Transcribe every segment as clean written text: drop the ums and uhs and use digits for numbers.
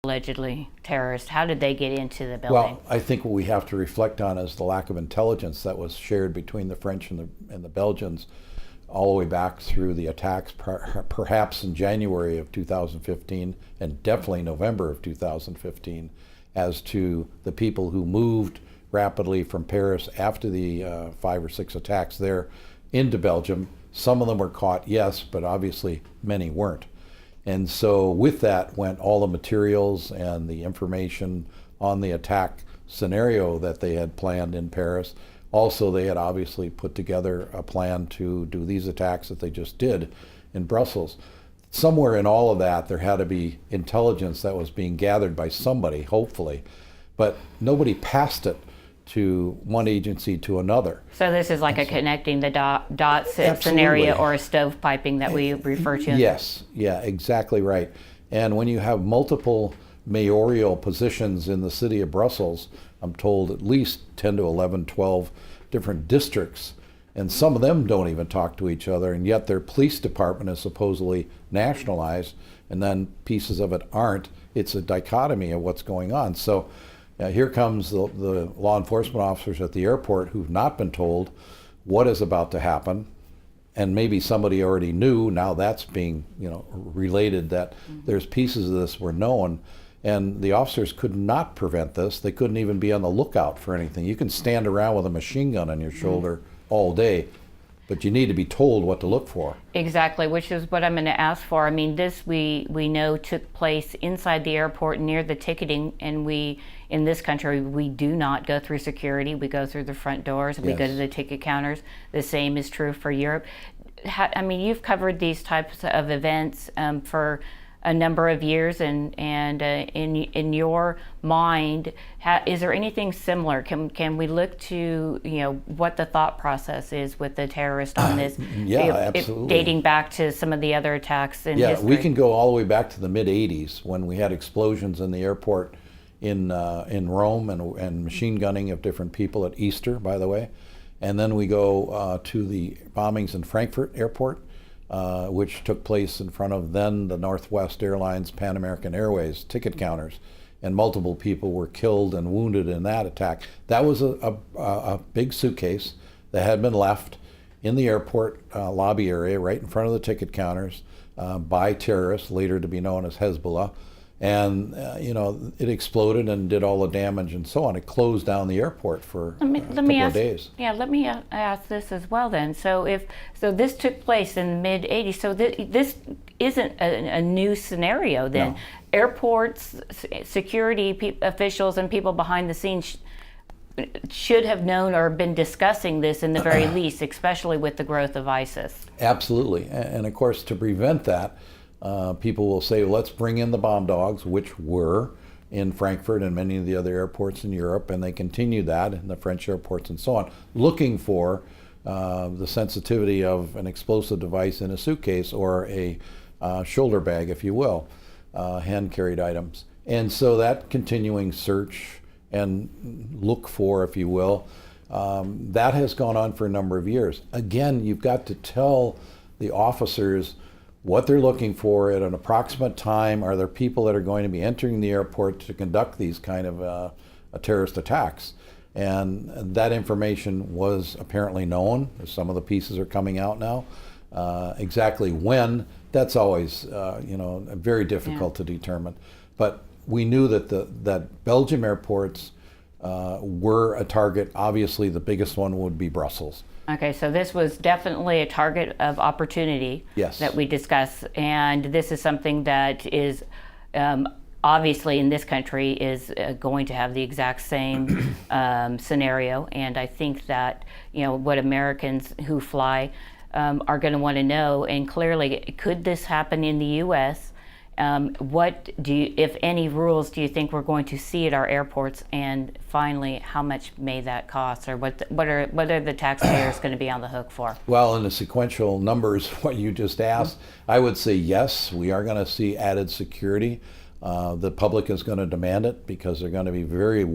allegedly terrorists? How did they get into the building? Well, I think what we have to reflect on is the lack of intelligence that was shared between the French and the Belgians all the way back through the attacks, perhaps in January of 2015 and definitely November of 2015, as to the people who moved rapidly from Paris after the 5 or 6 attacks there into Belgium. Some of them were caught, yes, but obviously many weren't. And so with that went all the materials and the information on the attack scenario that they had planned in Paris. Also, they had obviously put together a plan to do these attacks that they just did in Brussels. Somewhere in all of that, there had to be intelligence that was being gathered by somebody, hopefully, but nobody passed it to one agency to another. So this is like a connecting the dots Absolutely. Scenario, or a stovepiping that we refer to. Yes, yeah, exactly right. And when you have multiple mayoral positions in the city of Brussels, I'm told at least 10 to 11, 12 different districts, and some of them don't even talk to each other, and yet their police department is supposedly nationalized, and then pieces of it aren't. It's a dichotomy of what's going on. So here comes the law enforcement officers at the airport who've not been told what is about to happen, and maybe somebody already knew. Now that's being related, that there's pieces of this were known, and the officers could not prevent this. They couldn't even be on the lookout for anything. You can stand around with a machine gun on your shoulder all day, but you need to be told what to look for. Exactly, which is what I'm going to ask for. I mean, this we know took place inside the airport near the ticketing, and we, in this country, we do not go through security. We go through the front doors, we go to the ticket counters. The same is true for Europe. I mean, you've covered these types of events for a number of years, and in your mind, is there anything similar? Can we look to what the thought process is with the terrorist on this? Absolutely. Dating back to some of the other attacks in history. We can go all the way back to the mid '80s when we had explosions in the airport in Rome and machine gunning of different people at Easter, by the way, and then we go to the bombings in Frankfurt Airport. Which took place in front of then the Northwest Airlines, Pan American Airways ticket counters, and multiple people were killed and wounded in that attack. That was a big suitcase that had been left in the airport lobby area right in front of the ticket counters by terrorists, later to be known as Hezbollah. And it exploded and did all the damage and so on. It closed down the airport for a couple of days. Yeah, let me ask this as well then. So this took place in the mid '80s. So this isn't a new scenario then. No. Airports, security officials, and people behind the scenes should have known or been discussing this in the very least, especially with the growth of ISIS. Absolutely, and of course to prevent that. People will say, well, let's bring in the bomb dogs, which were in Frankfurt and many of the other airports in Europe, and they continue that in the French airports and so on, looking for the sensitivity of an explosive device in a suitcase or a shoulder bag, if you will, hand-carried items. And so that continuing search and look for, if you will, that has gone on for a number of years. Again, you've got to tell the officers what they're looking for at an approximate time. Are there people that are going to be entering the airport to conduct these kind of terrorist attacks? And that information was apparently known. Some of the pieces are coming out now. Exactly when, that's always very difficult to determine. But we knew that that Belgium airports were a target. Obviously, the biggest one would be Brussels. Okay, so this was definitely a target of opportunity that we discuss, and this is something that is obviously in this country is going to have the exact same scenario, and I think that what Americans who fly are going to want to know, and clearly, could this happen in the U.S.? What do you, if any, rules do you think we're going to see at our airports? And finally, how much may that cost, or what are the taxpayers going to be on the hook for? Well, in the sequential numbers, what you just asked, I would say yes, we are going to see added security. The public is going to demand it because they're going to be very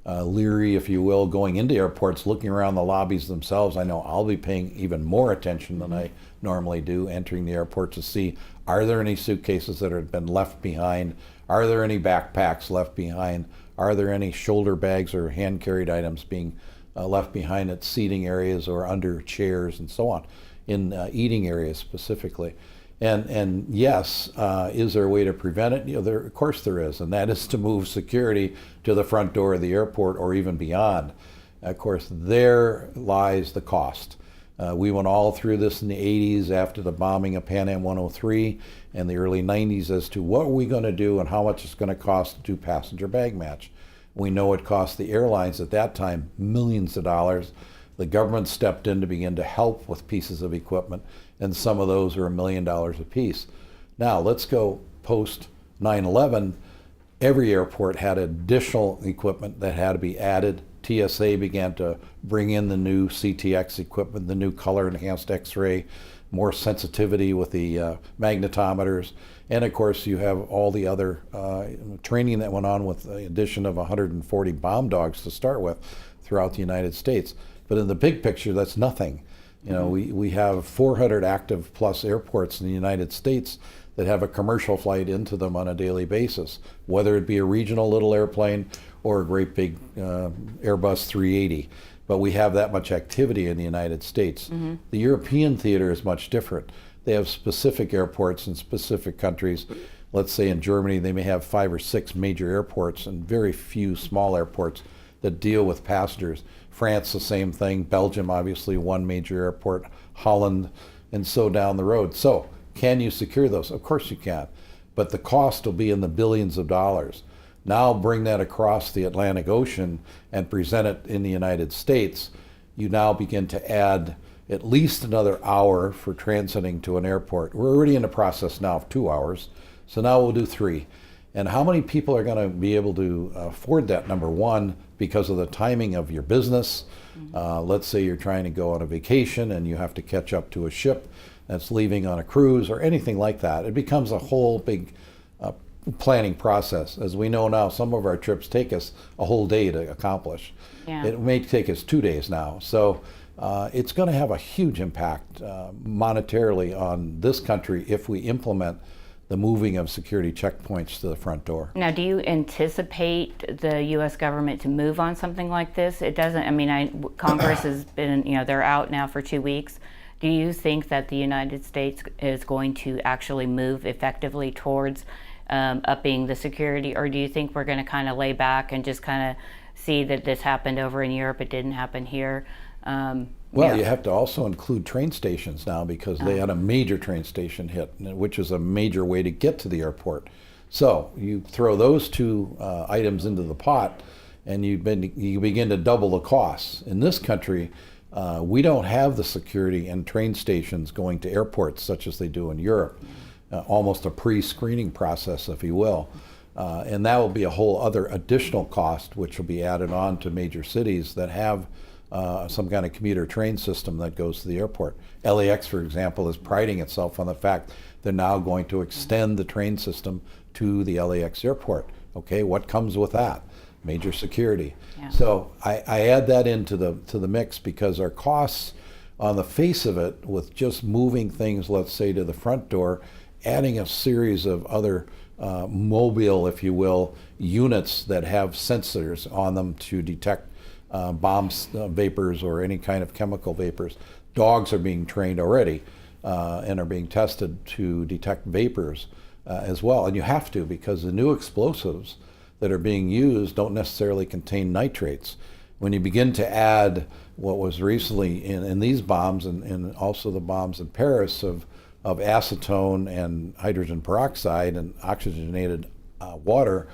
leery, if you will, going into airports, looking around the lobbies themselves. I know I'll be paying even more attention than I normally do entering the airport to see, are there any suitcases that have been left behind? Are there any backpacks left behind? Are there any shoulder bags or hand-carried items being left behind at seating areas or under chairs and so on, in eating areas specifically? And yes, is there a way to prevent it? Of course there is, and that is to move security to the front door of the airport or even beyond. Of course, there lies the cost. We went all through this in the 80s after the bombing of Pan Am 103 and the early 90s as to what are we going to do and how much it's going to cost to do passenger bag match. We know it cost the airlines at that time millions of dollars. The government stepped in to begin to help with pieces of equipment, and some of those are $1 million a piece. Now let's go post 9/11. Every airport had additional equipment that had to be added. TSA began to bring in the new CTX equipment, the new color enhanced X-ray, more sensitivity with the magnetometers, and of course you have all the other training that went on with the addition of 140 bomb dogs to start with throughout the United States. But in the big picture, that's nothing. You know, we have 400 active plus airports in the United States that have a commercial flight into them on a daily basis, whether it be a regional little airplane or a great big Airbus 380. But we have that much activity in the United States. The European theater is much different. They have specific airports in specific countries. Let's say in Germany, they may have 5 or 6 major airports and very few small airports that deal with passengers. France, the same thing. Belgium, obviously, one major airport. Holland, and so down the road. So, can you secure those? Of course you can. But the cost will be in the billions of dollars. Now bring that across the Atlantic Ocean and present it in the United States. You now begin to add at least another hour for transiting to an airport. We're already in the process now of 2 hours. So now we'll do 3. And how many people are going to be able to afford that, number one, because of the timing of your business? Let's say you're trying to go on a vacation and you have to catch up to a ship that's leaving on a cruise or anything like that. It becomes a whole big planning process. As we know now, some of our trips take us a whole day to accomplish. Yeah. It may take us 2 days now. So it's going to have a huge impact monetarily on this country if we implement the moving of security checkpoints to the front door. Now, do you anticipate the U.S. government to move on something like this? It doesn't, I mean, Congress has been, they're out now for 2 weeks. Do you think that the United States is going to actually move effectively towards upping the security, or do you think we're going to kind of lay back and just kind of see that this happened over in Europe, it didn't happen here? Well, you have to also include train stations now because they had a major train station hit, which is a major way to get to the airport. So you throw those 2 items into the pot and you begin to double the costs. In this country, we don't have the security and train stations going to airports such as they do in Europe. Almost a pre-screening process, if you will. And that will be a whole other additional cost which will be added on to major cities that have some kind of commuter train system that goes to the airport. LAX, for example, is priding itself on the fact they're now going to extend the train system to the LAX airport. Okay, what comes with that? Major security. Yeah. So I add that into the mix because our costs on the face of it with just moving things, let's say, to the front door, adding a series of other mobile, if you will, units that have sensors on them to detect bomb vapors or any kind of chemical vapors. Dogs are being trained already and are being tested to detect vapors as well. And you have to, because the new explosives that are being used don't necessarily contain nitrates. When you begin to add what was recently in these bombs and also the bombs in Paris of acetone and hydrogen peroxide and oxygenated water,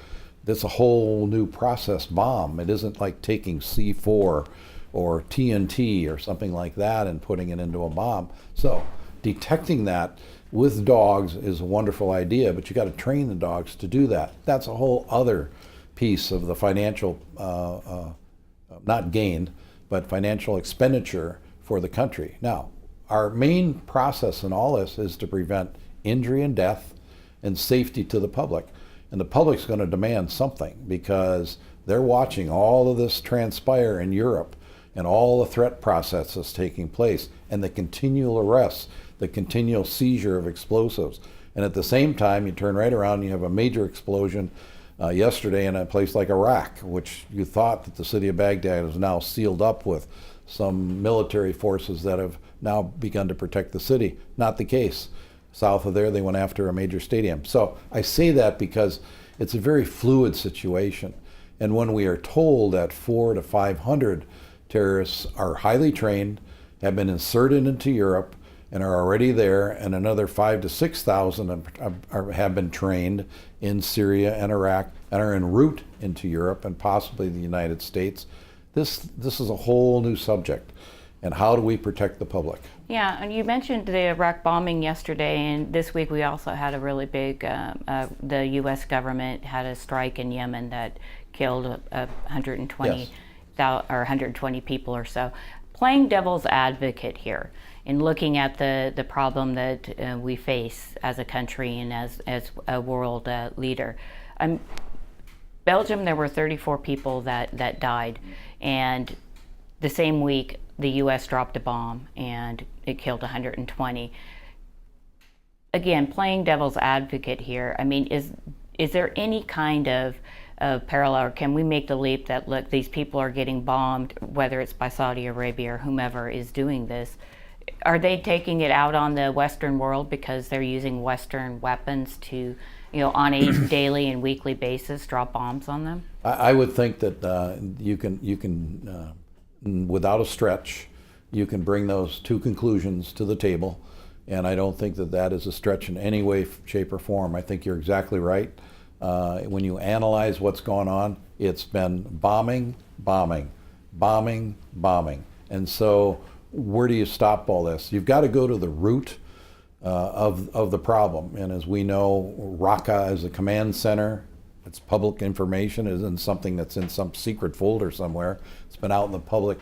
that's a whole new process bomb. It isn't like taking C4 or TNT or something like that and putting it into a bomb. So detecting that with dogs is a wonderful idea, but you got to train the dogs to do that. That's a whole other piece of the financial, not gain, but financial expenditure for the country. Now, our main process in all this is to prevent injury and death and safety to the public. And the public's going to demand something because they're watching all of this transpire in Europe and all the threat processes taking place and the continual arrests, the continual seizure of explosives. And at the same time, you turn right around and you have a major explosion yesterday in a place like Iraq, which you thought that the city of Baghdad is now sealed up with some military forces that have now begun to protect the city. Not the case. South of there, they went after a major stadium. So I say that because it's a very fluid situation. And when we are told that 400 to 500 terrorists are highly trained, have been inserted into Europe, and are already there, and another 5,000 to 6,000 have been trained in Syria and Iraq and are en route into Europe and possibly the United States. This is a whole new subject. And how do we protect the public? Yeah, and you mentioned the Iraq bombing yesterday, and this week we also had a really big, the U.S. government had a strike in Yemen that killed 120, Yes. or 120 people or so. Playing devil's advocate here in looking at the problem that we face as a country and as a world leader. Belgium, there were 34 people that died, and the same week the U.S. dropped a bomb and it killed 120. Again, playing devil's advocate here, I mean, is there any kind of parallel, or can we make the leap that, look, these people are getting bombed, whether it's by Saudi Arabia or whomever is doing this? Are they taking it out on the Western world because they're using Western weapons to, on a daily and weekly basis, drop bombs on them? I would think that you can without a stretch, you can bring those two conclusions to the table, and I don't think that is a stretch in any way, shape, or form. I think you're exactly right. When you analyze what's gone on, it's been bombing, bombing, bombing, bombing. And so where do you stop all this? You've got to go to the root of the problem. And as we know, Raqqa is a command center. It's public information. It isn't something that's in some secret folder somewhere. It's been out in the public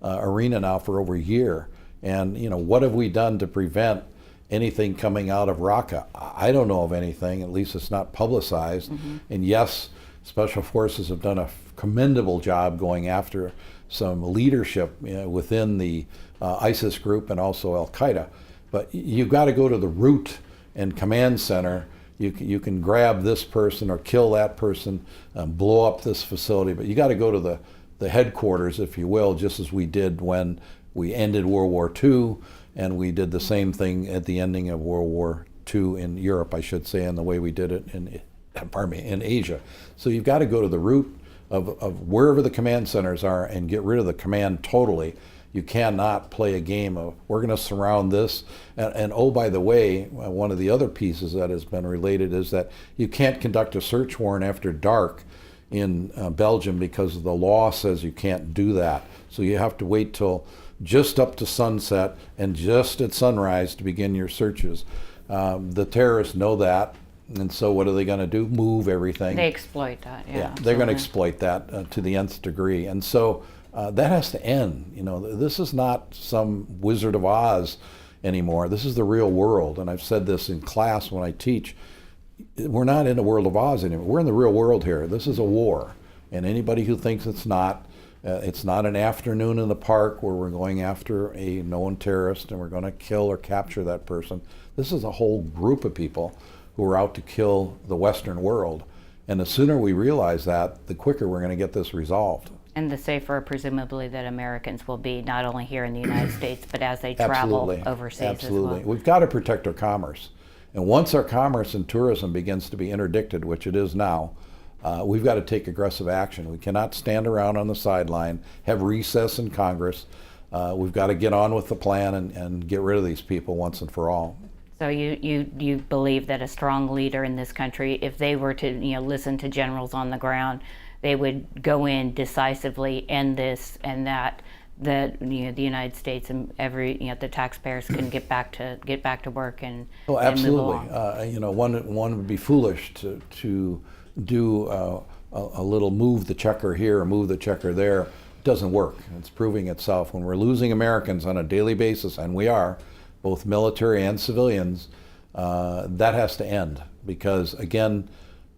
arena now for over a year. And what have we done to prevent anything coming out of Raqqa? I don't know of anything. At least it's not publicized. Mm-hmm. And yes, special forces have done a commendable job going after some leadership within the ISIS group and also Al Qaeda. But you've got to go to the root and command center. You can grab this person or kill that person, blow up this facility, but you got to go to the headquarters, if you will, just as we did when we ended World War II, and we did the same thing at the ending of World War II in Europe, I should say, and the way we did it in Asia. So you've got to go to the root of wherever the command centers are and get rid of the command totally. You cannot play a game of, we're going to surround this. And oh, by the way, one of the other pieces that has been related is that you can't conduct a search warrant after dark in Belgium because the law says you can't do that. So you have to wait till just up to sunset and just at sunrise to begin your searches. The terrorists know that. And so what are they going to do? Move everything. They exploit that, yeah. They're going to exploit that to the nth degree. And so that has to end. This is not some Wizard of Oz anymore. This is the real world. And I've said this in class when I teach. We're not in the world of Oz anymore. We're in the real world here. This is a war. And anybody who thinks it's not an afternoon in the park where we're going after a known terrorist and we're going to kill or capture that person. This is a whole group of people who are out to kill the Western world. And the sooner we realize that, the quicker we're going to get this resolved. And the safer, presumably, that Americans will be, not only here in the United States, but as they travel overseas as well. We've got to protect our commerce. And once our commerce and tourism begins to be interdicted, which it is now, we've got to take aggressive action. We cannot stand around on the sideline, have recess in Congress. We've got to get on with the plan and get rid of these people once and for all. So you believe that a strong leader in this country, if they were to listen to generals on the ground, they would go in decisively, end this and that. The United States and the taxpayers can get back to work and absolutely. And move on. One would be foolish to do a little move the checker here or move the checker there. It doesn't work. It's proving itself. When we're losing Americans on a daily basis, and we are, both military and civilians, that has to end because, again,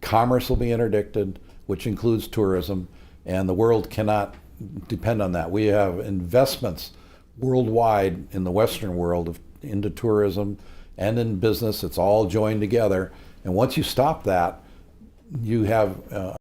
commerce will be interdicted, which includes tourism, and the world cannot depend on that. We have investments worldwide in the Western world into tourism and in business. It's all joined together. And once you stop that, you have